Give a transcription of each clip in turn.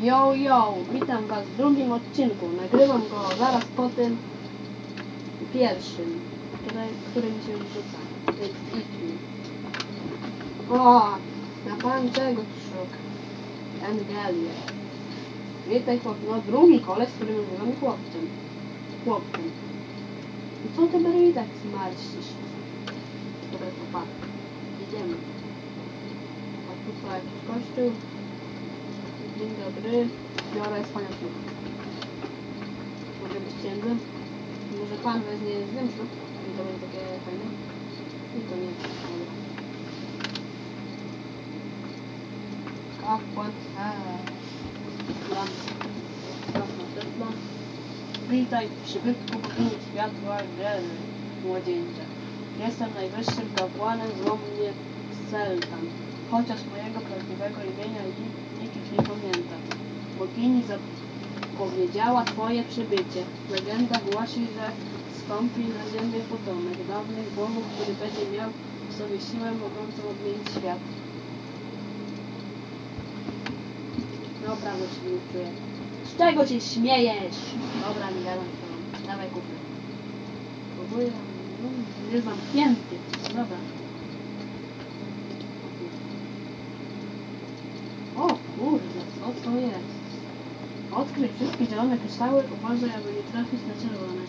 Yo, witam was w drugim odcinku. Nagrywam go zaraz po tym pierwszym, który mi się rzuca. O, na pan czego szuk? Angelię. Witaj chłop, no drugi koleś, który nazywa mnie chłopcem. I co ty Barry tak zmarścisz? Dobra, to pan. Idziemy. A tu co, jakiś kościół? Dzień dobry, biorę swoją ślub. Mogę być księdzem? Może pan weźmie z nim ślub? I to będzie takie fajne? I to nie. Kapłan, witaj w przybytku bogini światła Wielny, młodzieńcze. Jestem najwyższym kapłanem, zwał mnie Seltan. Chociaż mojego prawdziwego imienia nikt już nie pamięta. Bogini zapowiedziała twoje przybycie. Legenda głosi, że stąpi na ziemię potomek dawnych bogów, który będzie miał w sobie siłę mogącą odmienić świat. Naprawdę się nie czuję. Z czego się śmiejesz? Dobra, nie gadam z tobą. Dawaj kufry. Próbuję. Jest zamknięty. Dobra. O kurde, co to jest? Odkryj wszystkie zielone kryształy, uważaj, aby nie trafić na czerwone.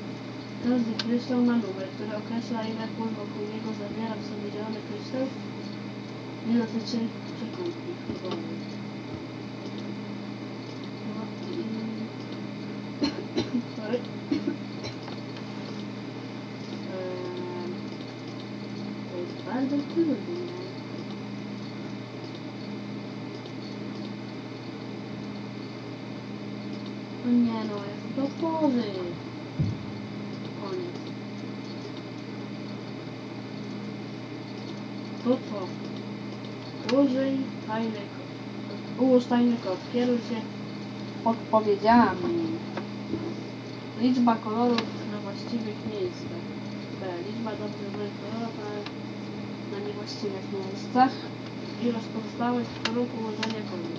Każdy kryształ ma numer, który określa, ile pól wokół niego zawiera w sobie zielony kryształ. Nie dotyczy przekątnych. Sorry. To jest bardzo trudne. No nie no, jak to otworzy. Koniec. To co? Ułóż tajny kod. Kieruj się podpowiedziami. Liczba kolorów na właściwych miejscach. B. Liczba dobrze znanych kolorów na niewłaściwych miejscach. Ilość pozostałych kolorów ułożenia koloru.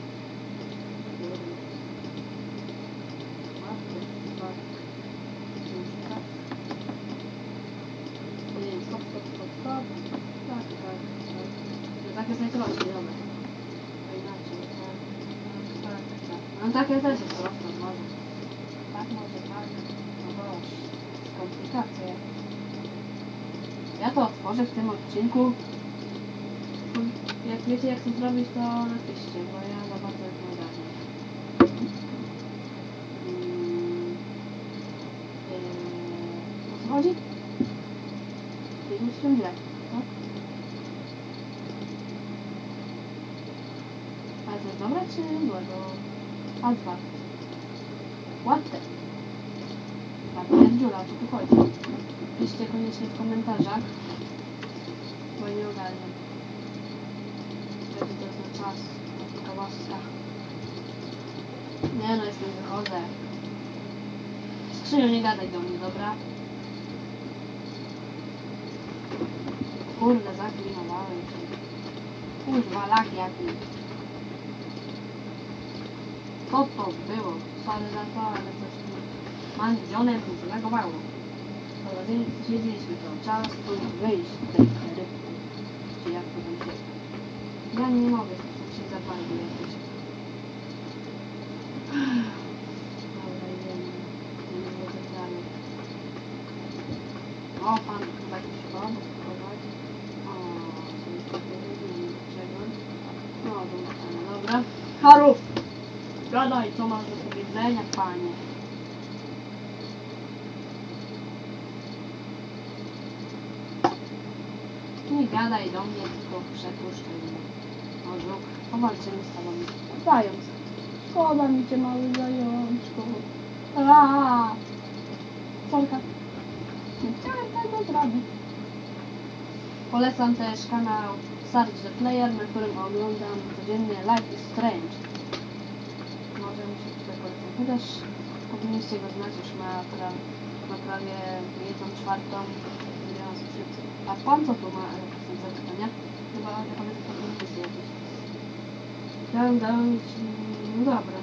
Stop. Tak. Tak jest najprościej, dobra. To inaczej, tak. No takie też jest proste, może. Tak, no boż, komplikacje. Ja to otworzę w tym odcinku. Jak wiecie jak to zrobić, to napiszcie, bo ja za bardzo nie ogarniam. O co chodzi? Jest się źle, tak? Ale to jest dobre czy złego? Alfa. Ładne. Tak, pierdziula, o co tu chodzi? Piszcie koniecznie w komentarzach, bo nie ogarniam. Wtedy to jest na czas, na ciekawostka. Nie no, już nie wychodzę. Skrzyniu, nie gadaj do mnie, dobra? Kurde, zaklinowałem się. Kurwa, lak jaki. Co to było? Sorry za to, ale coś tu mandzionem zlagowało. Dobra, zwiedziliśmy to. Czas tu wyjść z tej rybki. Czy jak to tam się... Ja nie mogę, to się zapalił jakoś. Dobra, idziemy. Nie włożę dalej. O, pan chyba jakiś pomógł prowadzi. O, coś takiego, nie wiem dlaczego. No, dobra. Harów! Gadaj, co masz do powiedzenia, panie. Nie gadaj do mnie, tylko przepuszczaj mnie. O, żuk, powalczymy z tobą. Zając. Szkoda mi cię, mały zajączku. Aaaa! Sorka. Nie chciałem tego zrobić. Polecam też kanał Search the Player, na którym oglądam codziennie Life is Strange. Może mi się tutaj polecam. Chociaż powinniście go znać, już ma prawie 1/4 miliona subskrypcji. A pan co tu ma zapytania? Chyba ja powiedzę, to jest jakieś. Chciałem dać... No dobra.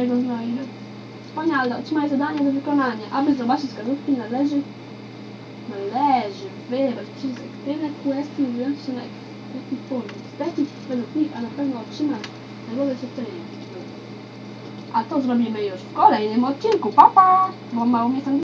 go znajdę. Wspaniale, otrzymaj zadanie do wykonania. Aby zobaczyć wskazówki należy wybrać przycisk aktywne questy mówiące się na jaki punkt. Zdecydź według nich, a na pewno otrzymasz nagrodę przeczytania. A to zrobimy już w kolejnym odcinku. Pa, pa! Bo mało mnie tam